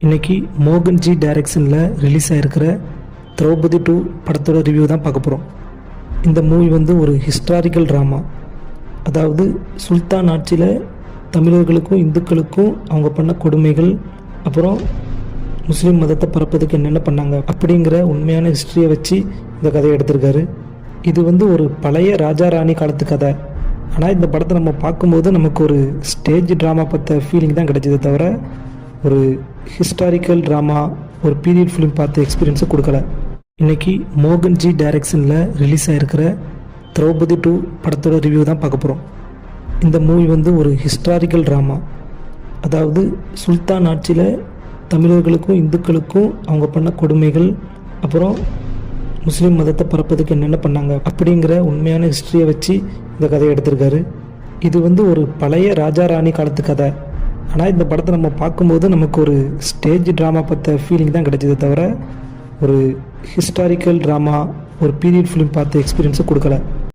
இன்றைக்கி மோகன்ஜி டைரக்ஷனில் ரிலீஸ் ஆகிருக்கிற திரௌபதி 2 படத்தோட ரிவ்யூ தான் பார்க்க போகிறோம். இந்த மூவி வந்து ஒரு ஹிஸ்டாரிக்கல் ட்ராமா. அதாவது சுல்தான் ஆட்சியில் தமிழர்களுக்கும் இந்துக்களுக்கும் அவங்க பண்ண கொடுமைகள், அப்புறம் முஸ்லீம் மதத்தை பரப்பதுக்கு என்னென்ன பண்ணாங்க அப்படிங்கிற உண்மையான ஹிஸ்ட்ரியை வச்சு இந்த கதையை எடுத்திருக்காரு. இது வந்து ஒரு பழைய ராஜா ராணி காலத்து கதை. ஆனால் இந்த படத்தை நம்ம பார்க்கும்போது நமக்கு ஒரு ஸ்டேஜ் ட்ராமா பார்த்த ஃபீலிங் தான் கிடைச்சதே தவிர ஒரு ஹிஸ்டாரிக்கல் ட்ராமா, ஒரு பீரியட் ஃபிலிம் பார்த்த எக்ஸ்பீரியன்ஸை கொடுக்கல. இன்றைக்கி மோகன்ஜி டைரக்ஷனில் ரிலீஸ் ஆகிருக்கிற திரௌபதி 2 படத்தோட ரிவ்யூ தான் பார்க்க போகிறோம். இந்த மூவி வந்து ஒரு ஹிஸ்டாரிக்கல் ட்ராமா. அதாவது சுல்தான் ஆட்சியில் தமிழர்களுக்கும் இந்துக்களுக்கும் அவங்க பண்ண கொடுமைகள், அப்புறம் முஸ்லீம் மதத்தை பரப்பதுக்கு என்னென்ன பண்ணாங்க அப்படிங்கிற உண்மையான ஹிஸ்ட்ரியை வச்சு இந்த கதையை எடுத்திருக்காரு. இது வந்து ஒரு பழைய ராஜா ராணி காலத்து கதை. ஆனால் இந்த படத்தை நம்ம பார்க்கும்போது நமக்கு ஒரு ஸ்டேஜ் ட்ராமா பார்த்த ஃபீலிங் தான் கிடைச்சதே தவிர ஒரு ஹிஸ்டாரிக்கல் ட்ராமா, ஒரு பீரியட் ஃபிலிம் பார்த்த எக்ஸ்பீரியன்ஸை கொடுக்கல.